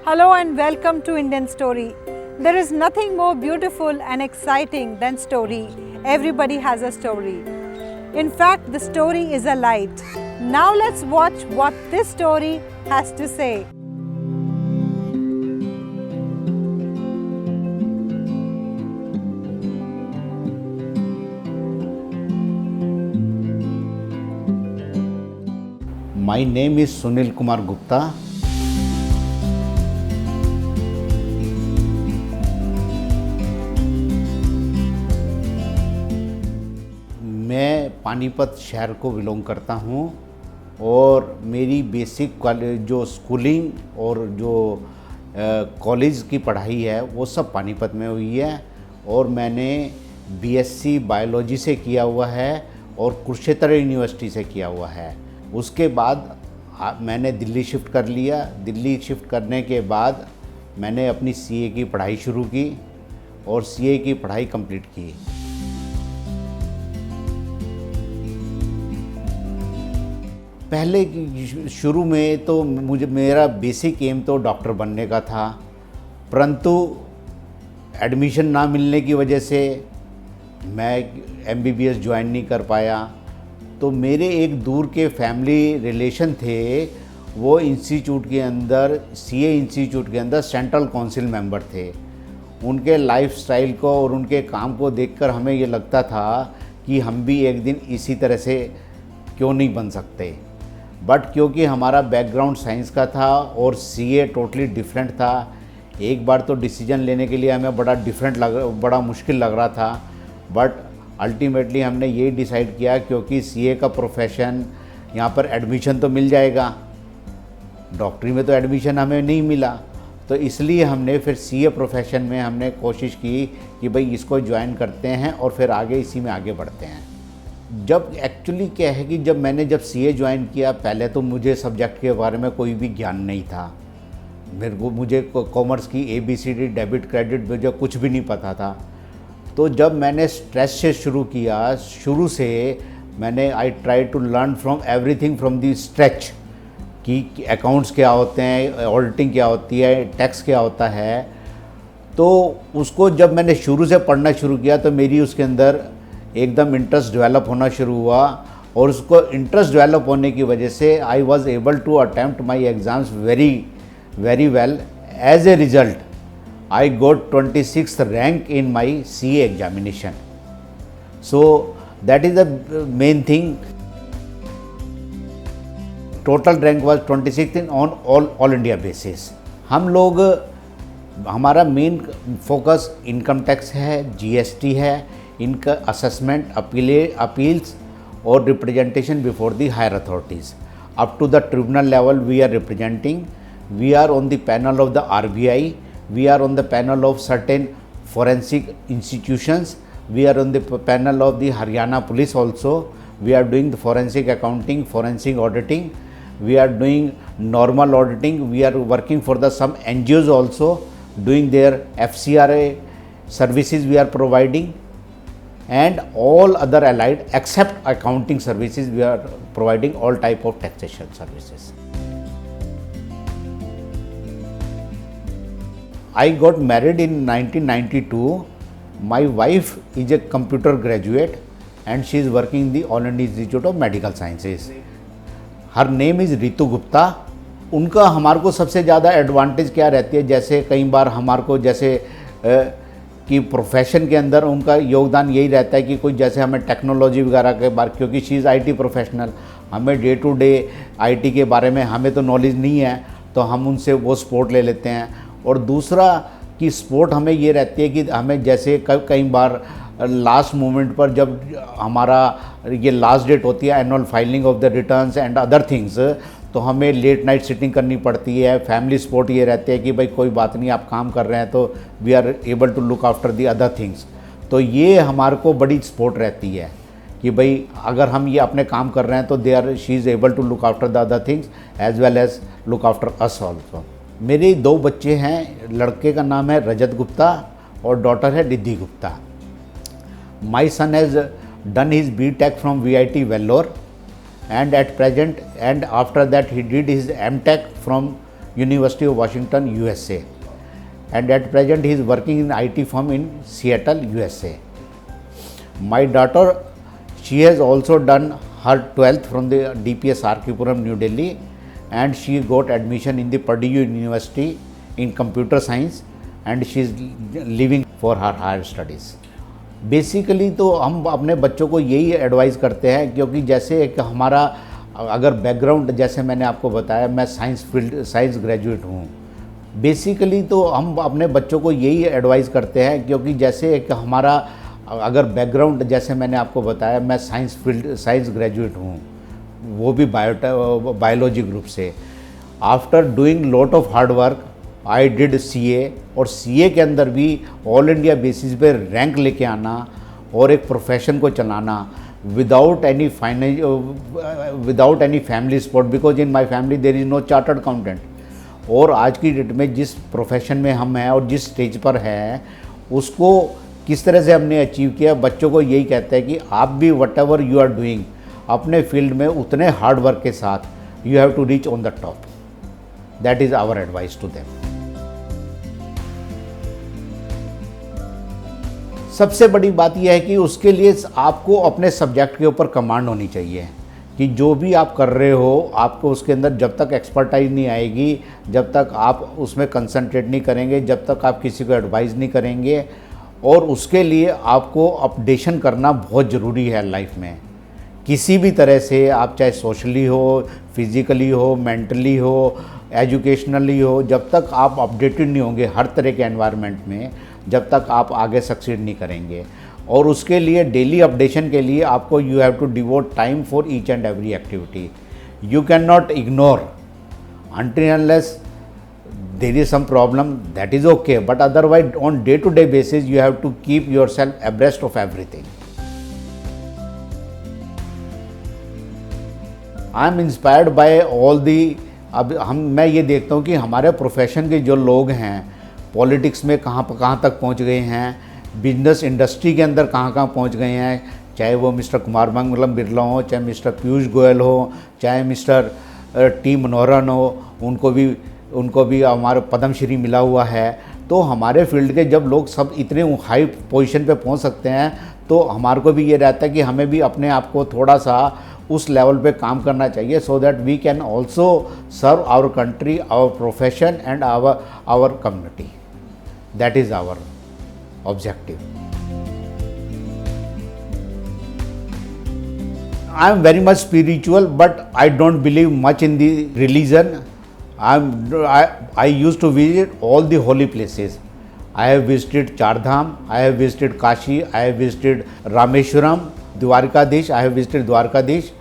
Hello and welcome to Indian Story. There is nothing more beautiful and exciting than story. Everybody has a story. In fact, the story is a light. Now let's watch what this story has to say. My name is Sunil Kumar Gupta. मैं पानीपत शहर को belong करता हूँ और मेरी basic जो schooling और जो कॉलेज की पढ़ाई है वो सब पानीपत में हुई है और मैंने बीएससी बायोलॉजी से किया हुआ है और कुरुक्षेत्र यूनिवर्सिटी से किया हुआ है। उसके बाद मैंने दिल्ली शिफ्ट कर लिया। दिल्ली शिफ्ट करने के बाद मैंने अपनी सीए की पढ़ाई शुरू की और सीए की पढ़ाई कंप्लीट की। पहले शुरू में तो मेरा बेसिक एम तो डॉक्टर बनने का था, परंतु एडमिशन ना मिलने की वजह से मैं एमबीबीएस ज्वाइन नहीं कर पाया। तो मेरे एक दूर के फैमिली रिलेशन थे, वो इंस्टीट्यूट के अंदर सीए इंस्टीट्यूट के अंदर सेंट्रल काउंसिल मेंबर थे। उनके लाइफस्टाइल को और उनके काम को देखकर हमें ये लगता था कि हम भी एक दिन इसी तरह से क्यों नहीं बन सकते। बट क्योंकि हमारा बैकग्राउंड साइंस का था और सीए टोटली डिफरेंट था, एक बार तो डिसीजन लेने के लिए हमें बड़ा मुश्किल लग रहा था। बट अल्टीमेटली हमने यही डिसाइड किया, क्योंकि सीए का प्रोफेशन यहाँ पर एडमिशन तो मिल जाएगा, डॉक्टरी में तो एडमिशन हमें नहीं मिला। तो इसलिए हमने फिर सीए प्रोफेशन में हमने कोशिश की कि भाई इसको ज्वाइन करते हैं और फिर आगे इसी में आगे बढ़ते हैं। जब एक्चुअली क्या है कि जब सीए ज्वाइन किया, पहले तो मुझे सब्जेक्ट के बारे में कोई भी ज्ञान नहीं था। मुझे कॉमर्स की ABCD डेबिट क्रेडिट मुझे कुछ भी नहीं पता था। तो जब मैंने स्ट्रेस से शुरू किया, शुरू से मैंने I try to learn from everything from the stretch कि अकाउंट्स क्या होते हैं, ऑडिटिंग क्या होती है, टैक्स क्या होता है। तो उसको जब मैंने शुरू से पढ़ना शुरू किया तो मेरी उसके अंदर एकदम इंटरेस्ट डेवलप होना शुरू हुआ और उसको इंटरेस्ट डेवलप होने की वजह से I was able to attempt my exams very well. As a result I got 26th rank in my CA examination. So that is the main thing. Total rank was 26th on all India basis. हम लोग हमारा main focus income tax है, GST है, इनका assessment, appeals और representation before the higher authorities. Up to the tribunal level we are representing. We are on the panel of the RBI. We are on the panel of certain forensic institutions. We are on the panel of the Haryana Police also. We are doing the forensic accounting, forensic auditing. We are doing normal auditing. We are working for some NGOs also, doing their FCRA services we are providing, and all other allied except accounting services we are providing all type of taxation services. I got married in 1992. My wife is a computer graduate and she is working in the All India Institute of Medical Sciences. Her name is Ritu Gupta. उनका हमारे को सबसे ज़्यादा advantage क्या रहती है, जैसे कई बार हमारे को जैसे कि प्रोफेशन के अंदर उनका योगदान यही रहता है कि कोई जैसे हमें टेक्नोलॉजी वगैरह के बारे, क्योंकि शी इज़ IT प्रोफेशनल, हमें डे टू डे IT के बारे में हमें तो नॉलेज नहीं है, तो हम उनसे वो सपोर्ट ले लेते हैं। और दूसरा कि सपोर्ट हमें ये रहती है कि हमें जैसे कई बार लास्ट मोमेंट पर जब हमारा ये लास्ट डेट होती है annual filing of the returns and other things, तो हमें लेट नाइट सिटिंग करनी पड़ती है। फैमिली सपोर्ट ये रहती है कि भाई कोई बात नहीं, आप काम कर रहे हैं तो we are able to look after the other things. तो ये हमारे को बड़ी सपोर्ट रहती है कि भाई अगर हम ये अपने काम कर रहे हैं तो she is able to look after the other things as well as look after us also. मेरे 2 बच्चे हैं, लड़के का नाम है रजत गुप्ता और डॉटर है Riddhi Gupta. My son has done his BTech from VIT Vellore and at present, and after that he did his MTech from University of Washington, USA. And at present he is working in IT firm in Seattle, USA. My daughter, she has also done her 12th from the DPS Arkipuram, New Delhi, and she got admission in the Purdue University in computer science, and she is leaving for her higher studies. Basically तो हम अपने बच्चों को यही advice करते हैं, क्योंकि जैसे एक हमारा अगर बैकग्राउंड, जैसे मैंने आपको बताया, मैं साइंस ग्रेजुएट हूँ। बेसिकली तो हम अपने बच्चों को यही एडवाइस करते हैं, क्योंकि जैसे एक हमारा अगर बैकग्राउंड, जैसे मैंने आपको बताया, मैं साइंस ग्रेजुएट हूँ, वो भी बायोलॉजी ग्रुप से। After doing lot of hard work I did CA, और CA के अंदर भी ऑल इंडिया बेसिस पे रैंक लेके आना और एक प्रोफेशन को चलाना without any family support, because in my family there is no chartered accountant. और आज की डेट में जिस प्रोफेशन में हम हैं और जिस स्टेज पर हैं, उसको किस तरह से हमने अचीव किया, बच्चों को यही कहते हैं कि आप भी whatever you are doing अपने फील्ड में उतने हार्ड वर्क के साथ you have to reach on the top. That is our advice to them. सबसे बड़ी बात यह है कि उसके लिए आपको अपने सब्जेक्ट के ऊपर कमांड होनी चाहिए, कि जो भी आप कर रहे हो आपको उसके अंदर जब तक एक्सपर्टाइज नहीं आएगी, जब तक आप उसमें कंसंट्रेट नहीं करेंगे, जब तक आप किसी को एडवाइस नहीं करेंगे, और उसके लिए आपको अपडेशन करना बहुत ज़रूरी है लाइफ में। किसी भी तरह से आप चाहे सोशली हो, फिज़िकली हो, मेंटली हो, एजुकेशनली हो, जब तक आप अपडेटेड नहीं होंगे हर तरह के एनवायरनमेंट में, जब तक आप आगे सक्सीड नहीं करेंगे। और उसके लिए डेली अपडेशन के लिए आपको you have to devote time for each and every activity. You cannot ignore until unless there is some problem, that is okay, but otherwise on day to day basis you have to keep yourself abreast of everything. I am inspired by all the, अब मैं ये देखता हूँ कि हमारे profession के जो लोग हैं पॉलिटिक्स में कहाँ तक पहुँच गए हैं, बिजनेस इंडस्ट्री के अंदर कहाँ पहुँच गए हैं, चाहे वो मिस्टर कुमार मंगलम बिरला हो, चाहे मिस्टर पीयूष गोयल हो, चाहे मिस्टर टी मनोहरन हो, उनको भी हमारे पद्मश्री मिला हुआ है। तो हमारे फील्ड के जब लोग सब इतने हाई पोजीशन पे पहुंच सकते हैं, तो हमारे को भी ये रहता है कि हमें भी अपने आप को थोड़ा सा उस लेवल पे काम करना चाहिए, so that we can also serve our country, our profession and our community. That is our objective. I am very much spiritual, but I don't believe much in the religion. I used to visit all the holy places. I have visited Chardham, I have visited Kashi, I have visited Rameshwaram, Dwarkadish, I have visited Dwarkadish,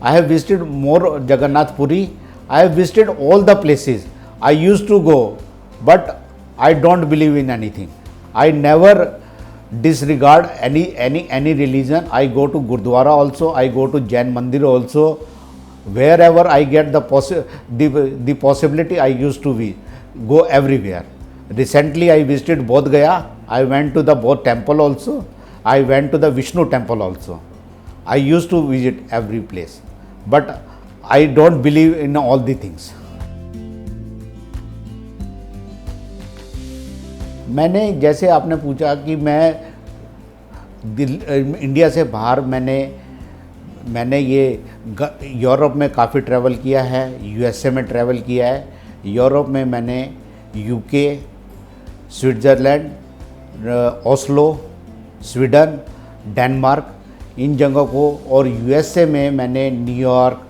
I have visited more Jagannath Puri. I have visited all the places. I used to go, but I don't believe in anything. I never disregard any religion. I go to Gurdwara also, I go to Jain Mandir also. Wherever I get the possibility, I used to go everywhere. Recently I visited Bodh Gaya. I went to the Bodh temple also. I went to the Vishnu temple also. I used to visit every place, but I don't believe in all the things. मैंने, जैसे आपने पूछा कि मैं India से बाहर मैंने ये यूरोप में काफ़ी ट्रैवल किया है, यूएसए में ट्रैवल किया है। यूरोप में मैंने UK, Switzerland, Oslo, Sweden, Denmark, इन जगहों को, और यूएसए में मैंने New York,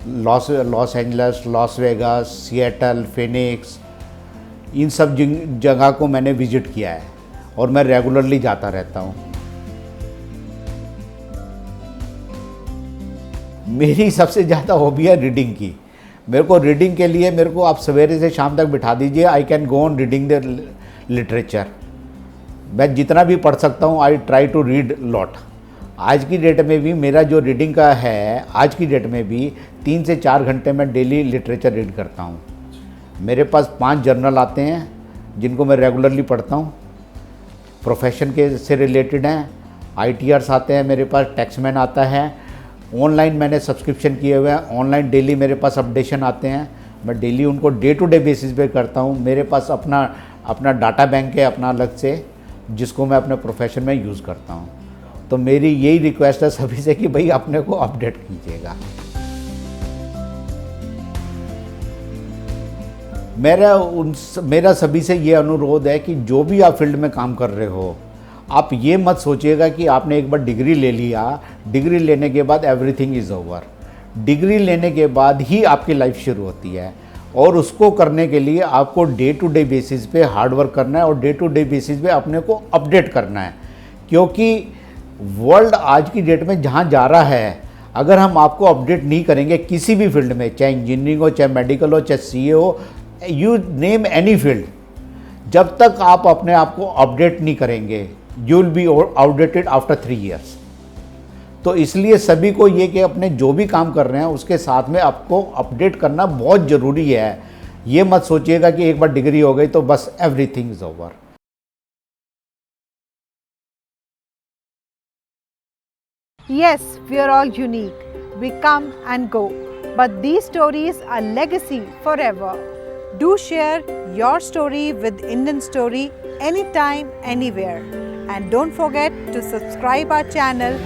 Los Angeles, Las Vegas, Seattle, Phoenix, इन सब जगह को मैंने विज़िट किया है और मैं रेगुलरली जाता रहता हूँ। मेरी सबसे ज़्यादा हॉबी है रीडिंग की। मेरे को रीडिंग के लिए आप सवेरे से शाम तक बिठा दीजिए, I can go on reading the literature. मैं जितना भी पढ़ सकता हूँ, I try to read lot. आज की डेट में भी मेरा जो रीडिंग का है, आज की डेट में भी 3 से 4 घंटे मैं डेली लिटरेचर रीड करता हूँ। मेरे पास 5 जर्नल आते हैं जिनको मैं रेगुलरली पढ़ता हूँ, प्रोफेशन के से रिलेटेड हैं। ITRs आते हैं मेरे पास, टैक्समैन आता है। ऑनलाइन मैंने सब्सक्रिप्शन किए हुए हैं, ऑनलाइन डेली मेरे पास अपडेशन आते हैं। मैं डेली उनको डे टू डे बेसिस पे करता हूँ। मेरे पास अपना अपना डाटा बैंक है अपना अलग से, जिसको मैं अपने प्रोफेशन में यूज़ करता हूँ। तो मेरी यही रिक्वेस्ट है सभी से कि भाई अपने को अपडेट कीजिएगा। मेरा सभी से ये अनुरोध है कि जो भी आप फील्ड में काम कर रहे हो, आप ये मत सोचिएगा कि आपने एक बार डिग्री ले लिया, डिग्री लेने के बाद एवरीथिंग इज़ ओवर। डिग्री लेने के बाद ही आपकी लाइफ शुरू होती है, और उसको करने के लिए आपको डे टू डे बेसिस पे हार्ड वर्क करना है और डे टू डे बेसिस पे अपने को अपडेट करना है। क्योंकि वर्ल्ड आज की डेट में जहाँ जा रहा है, अगर हम आपको अपडेट नहीं करेंगे किसी भी फील्ड में, चाहे इंजीनियरिंग हो, चाहे मेडिकल हो, चाहे सीए हो, यू नेम एनी फील्ड, जब तक आप अपने आप को अपडेट नहीं करेंगे, you will be outdated after 3 years। तो इसलिए सभी को ये कि अपने जो भी काम कर रहे हैं उसके साथ में आपको अपडेट करना बहुत ज़रूरी है। ये मत सोचिएगा कि एक बार डिग्री हो गई तो बस everything is over. Yes, we are all unique. We come and go, but these stories are legacy forever. Do share your story with Indian Story anytime, anywhere. And don't forget to subscribe our channel